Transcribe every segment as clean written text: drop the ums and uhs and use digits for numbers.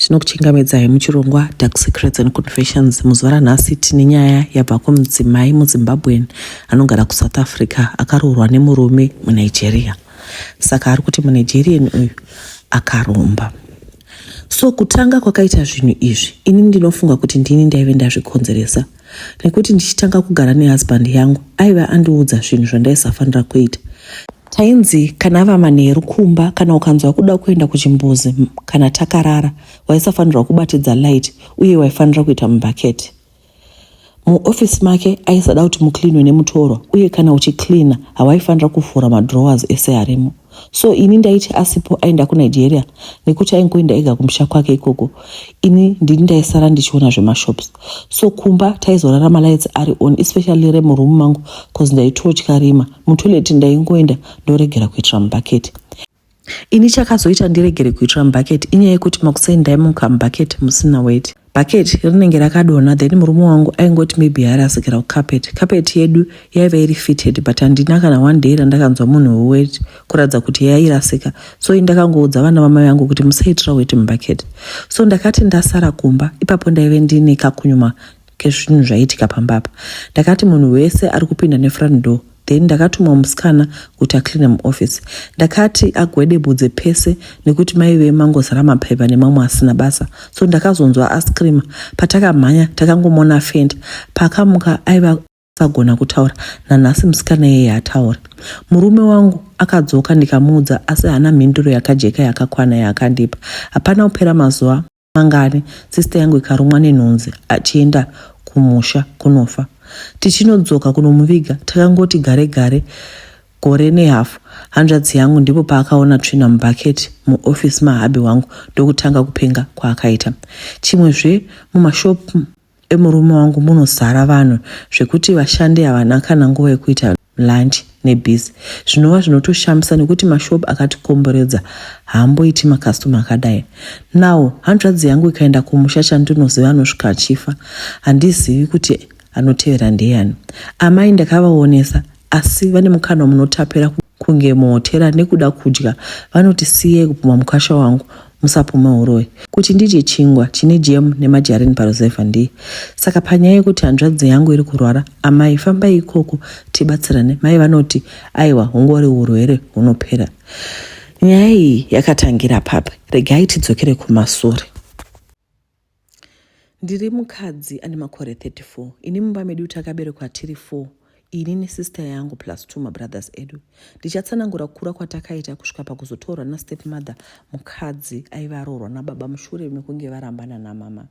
Tinokuchingamedzai muchirongwa Dark Secrets and Confessions. Muzuva ranhasi tine nyaya yabva kumudzimai muZimbabwean anogara kuSouth Africa akaroorwa nemurume muNigeria. Saka ari kuti muNigerian uyu akaromba. So kutanga kwakaita zvinhu izvi, ini ndinofunga kuti ndini ndaive ndazvikonzeresa. Nekuti ndichitanga kugara nehusband yangu, aiva andiudza zvinhu zvandaisafanira kuita. Tainzi kana ava manheru kumba, kana ukanzwa kuda kuenda kuchimbuzi kana takarara, waisafanirwa kubatidza light uye waifanira kuita mubhaketi. Muofisi make aisada kuti muklinwe nemutorwa, uye kana uchiklina hawaifanira kufura madrawers ese arimo. So ini ndaiti asipo aenda kuNigeria, nekuti aingoenda ega kumusha kwake ikoko, ini ndini ndaisara ndichiona zvemashops. So kumba taizorara malights ari on, especially remurumu mangu, cause ndaitotya rima. Mutoilet ndaingoenda ndoregera kuitira mubhaketi. Ini chakazoita ndiregere kuitira mubhaketi inyaya yekuti makusai ndaimuka mubhaketi musina weight. Bhaketi rinenge rakadonha, then murume wangu aingoti maybe yarasikira kucarpet. Carpet yedu yaiva iri fitted, but handina kana one day randakanzwa munhu weweight kuratidza kuti yairasika. So ndakangoudza vana vamai vangu kuti musaitira weight mubhaketi. So ndakati ndasara kumba, ipapo ndaive ndine kakunyuma kezvinhu zvaitika pambapa. Ndakati munhu wese ari kupinda nefront door. Then ndakatuma musikana kuti akline muoffice. Ndakati agwede budze pese nekuti maive mangozara mapepa nemamwe asina basa. So ndakazonzwa askrima. Patakamhanya takangomona fenda. Pakamuka aiva sagona kutaura. Nanhasi musikana yeye hataura. Murume wangu akadzoka ndikamuudza, asi hana mhinduro yakajeka yakakwana yaakandipa. Hapana kupera mazuva mangani sister yangu ikarumwa nenhunzi achienda kumusha kunofa. Tichinodzoka kunomuviga takangoti gare gore nehafu. Hanzvadzi yangu ndipo paakaona tsvina mubhaketi muofisi mahabi wangu ndokutanga kupenga kwaakaita. Chimwezve mumashopu emurume wangu munozara vanhu zvekuti vashandi havana kana nguva yekuita lunch nebhizi. Zvinova zvinotoshamisa nekuti mashopu akatikomberedza haamboiti makastoma akadai. Nawo hanzvadzi yangu ikaenda kumusha chandinoziva anosvika achifa, handizivi kuti anotevera ndeyani. Amai ndakavaonesa, asi vane mukana munotapira kunge muhotera nekuda kudya. Vanoti siyei kupuma mukasha wangu, musapuma uroi. Kuti ndidye chingwa chine jemu nemajarini paruzevha ndii. Saka panyaya yekuti hanzvadzi yangu iri kurwara, amai fambai ikoko tibatsirane. Mai vanoti aiwa hungori urwere hunopera. Nyaya iyi yakatangira papa. Regai tidzokere kumashure. Ndiri mukadzi ane makore 34. Ini mumba medu takaberekwa tiri 4. Ini nesister yangu plus 2 mabrothers edu. Ndichatsanangura kukura kwatakaita kusvika pakuzotorwa nastepmother, mukadzi aiva aroorwa nababa mushure mekunge varambana namama.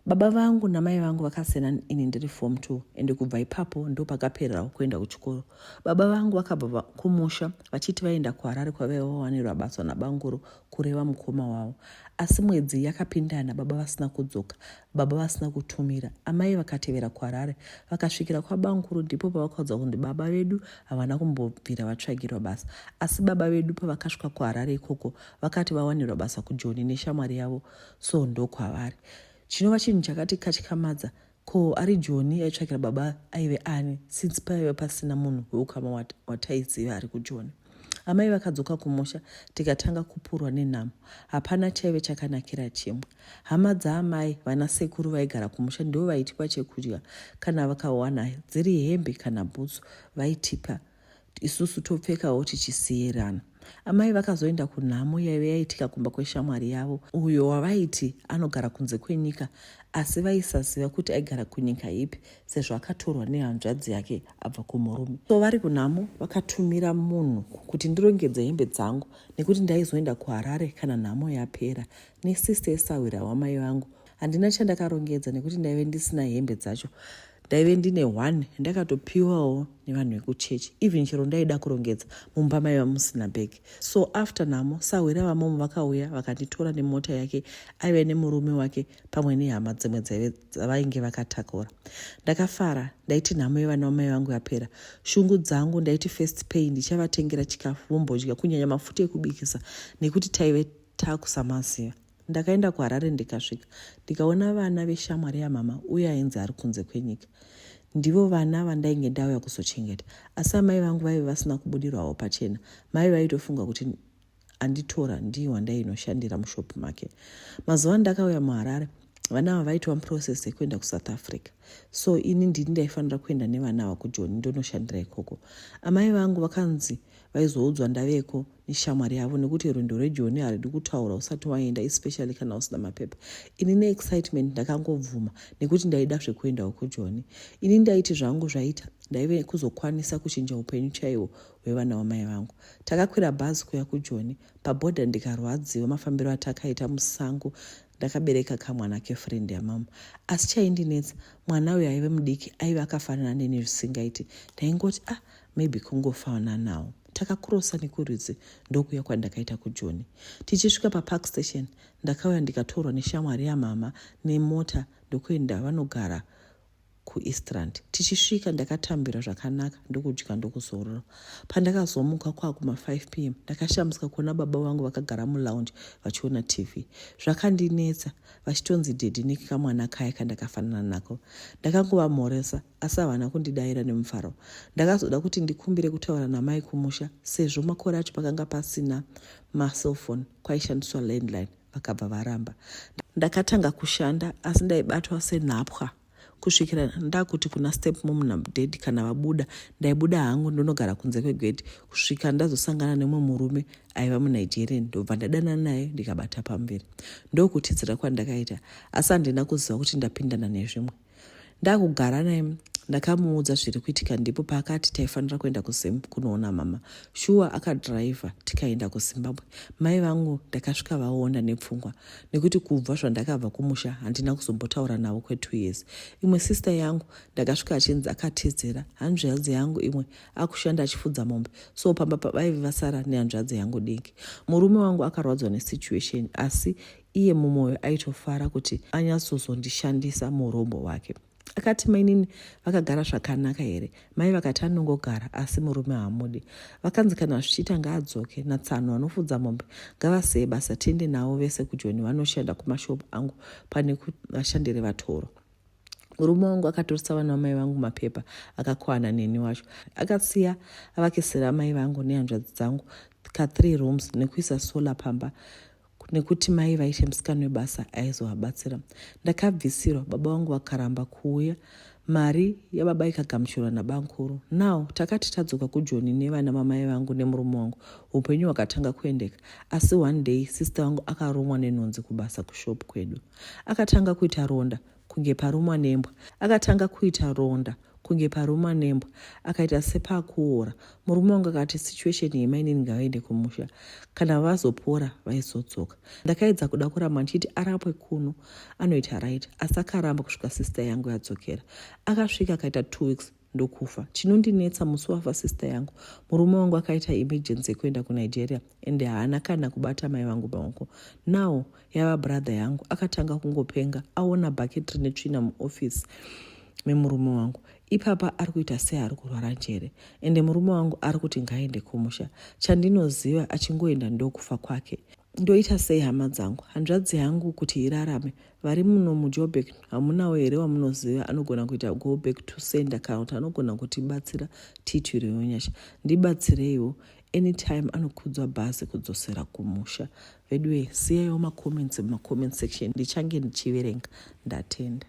Baba vangu namai vangu vakasiyana ini ndiri form 2, ende kubva ipapo ndo pakapererawo kuenda kuchikoro. Baba vangu vakabva kumusha vachiti vaenda kuHarare kwavaiva vawanirwa basa nabanguro kureva mukoma wavo. Asi mwedzi yakapindana, baba vasina kudzoka, baba vasina kutumira. Amai vakatevera kuHarare vakasvikira kwabanguro, ndipo pavakaudza kuti baba vedu havana kumbobvira vatsvagirwa basa. Asi baba vedu pavakasvika kuHarare ikoko vakati vawanirwa basa kuJoni neshamwari yavo, so ndo kwavari. Chinova chinhu chakati katyamadza, ko ari Joni aitsvakira baba aive ani, since paive pasina munhu weukama wataiziva ari kuJoni. Amai vakadzoka kumusha, tikatanga kupurwa nenhamo. Hapana chaive chakanakira chimwe. Hama dzaamai vana sekuru vaigara kumusha ndivo vaitipa chekudya. Kana vakawana dziri hembe kana bhutsu vaitipa, isusu topfekawo tichisiyirana. Amai vakazoenda kunhamo yaive yaitika kumba kweshamwari yavo, uyo wavaiti anogara kunze kwenyika, asi vaisaziva kuti aigara kunyika ipi sezvo akatorwa nehanzvadzi yake abva kumurume. So vari kunhamo vakatumira munhu kuti ndirongedze hembe dzangu nekuti ndaizoenda kuHarare kana nhamo yapera, nesister esawira wamai vangu. Handina chandakarongedza nekuti ndaive ndisina hembe dzacho. Ndaive ndine 1 ndakatopiwawo nevanhu vekuchechi. Even chero ndaida kurongedza mumba maiva musina bhegi. So after nhamo, sawira vamomo vakauya vakanditora nemota yake, aive nemurume wake pamwe nehama dzimwe dzavainge vakatakura. Ndakafara, ndaiti nhamo yevana vamai vangu yapera. Shungu dzangu ndaiti first pay ndichavatengera chikafu vombodya, kunyanya mafuta ekubikisa nekuti taive takusamaziva. Ndakaenda kuHarare ndikasvika, ndikaona vana veshamwari yamama uye ainzi ari kunze kwenyika. Ndivo vana vandainge ndauya kuzochengeta. Asi amai vangu vaive vasina kubudirwawo pachena. Mai vaitofunga kuti anditora ndiwo ndainoshandira mushopu make. Mazuva ndakauya muHarare, vana ava vaitwa muprocess yekuenda kuSouth Africa. So ini ndini ndaifanira kuenda nevana ava kuJoni ndonoshandira ikoko. Amai vangu vakanzi vaizoudzwa ndaveko neshamwari yavo nekuti rwendo rweJoni haridi kutaura usati waenda, especially kana usina mapepa. Ini neexcitement ndakangobvuma nekuti ndaida zvekuendawo kuJoni. Ini ndaiti zvangu zvaita ndaive kuzokwanisa kuchinja upenyu chaiwo hwevana vamai vangu. Takakwira bhazi kuya kuJoni, pabhodha ndikarwadziwa mafambiro atakaita musango. Ndakabereka kamwana kefriend yamama. Asi chaindinetsa, mwana uyu aive mudiki, aive akafanana neni zvisingaiti. Ndaingoti maybe kungofanana nawo. Takakurosa nekurudzi ndokuya kwandakaita kuJoni. Tichisvika papark station, ndakauya ndikatorwa neshamwari yamama nemota ndokuenda vanogara kuEastrand. Tichisvika ndakatambira zvakanaka ndokudya ndokuzorora. Pandakazomuka kwakuma 5 p.m. ndakashamisika kuona baba vangu vakagara mulounge vachiona TV. Zvakandinetsa vachitonzi dedhi nekamwana kaya kandakafanana nako. Ndakangova asi havana kundidaira nemufaro. Ndakazoda kuti ndikumbire kutaura namai kumusha sezvo makore acho pakanga pasina macellphone, kwaishandiswa landline, vakabva varamba. Ndakatanga kushanda asi ndaibatwa senhapwa kusvikira ndakuti kuna step mom dad kana vabuda, ndaibuda hangu ndonogara kunze kwegedhi kusvika ndazosangana nemumwe murume aiva muNigerian, ndobva ndadana naye ndikabata pamberi. Ndokutidzira kwandakaita, asi handina kuziva kuti ndapindana nezvimwe. Ndakugara naye ndakamuudza zviri kuitika, ndipo paakati taifanira kuenda kuZim kunoona mama. Shuwa akadhiraivha tikaenda kuZimbabwe. Mai vangu ndakasvika vaona nepfungwa nekuti kubva zvandakabva kumusha handina kuzombotaura navo kwe2 years. Imwe sister yangu ndakasvika achinzi akatedzera hanzvadzi yangu imwe akushanda achifudza mombe, so pamba vaive vasara nehanzvadzi yangu diki. Murume wangu akarwadzwa nesituation, asi iye mumwoyo aitofara kuti anyatsozondishandisa murombo wake. Akati mainini vakagara zvakanaka here? Mai vakati anongogara, asi murume haamudi. Vakanzi kana zvichiita ngaadzoke, natsano anofudza mombe ngavasiye basa tiende navo vese kuJoni vanoshanda kumashopu angu pane vashandire vatoro. Murume wangu akatorisa vana vamai vangu mapepa akakwana neni wacho. Akasiya avakisira mai vangu nehanzvadzi dzangu ka3 rooms nekuisa solar pamba nekuti mai vaite musikana webasa aizovabatsira. Ndakabvisirwa, baba vangu vakaramba kuuya, mari yababa ikagamuchirwa nabankuru. Now takati tadzoka kuJoni nevana mamai vangu nemurume wangu, upenyu hwakatanga kuendeka. Asi one day sister wangu akarumwa nenhunzi kubasa kushopu kwedu. Akatanga kuita ronda kunge parumwa nembwa. Akaita sepakuora. Murume wangu akati situation yemainini ngavaende kumusha, kana vazopora vaizodzoka. Ndakaedza kuda kuramba ndichiti arapwe kuno anoita right, asi akaramba kusvika sister yangu yadzokera. Akasvika akaita 2 weeks ndokufa. Chinondinetsa musi wafa sister yangu, murume wangu akaita emergency yekuenda kuNigeria ende haana kana kubata mai vangu maoko. Now yava brother yangu akatanga kungopenga, aona bucket netsvina muoffice memurume wangu. Ipapa ari kuita seari kurwara njere, ende murume wangu ari kuti ngaende kumusha. Chandinoziva achingoenda ndokufa kwake. Ndoita sei hama dzangu? Hanzvadzi yangu kuti irarame, vari muno muJoburg hamunawo here wamunoziva anogona kuita go back to sender kana kuti anogona kutibatsira titiriwo nyasha? Ndibatsireiwo. Anytime anokudzwa bhazi kudzosera kumusha. Vedwe siyaiwo macomments mumacomment section, ndichange ndichiverenga. Ndatenda.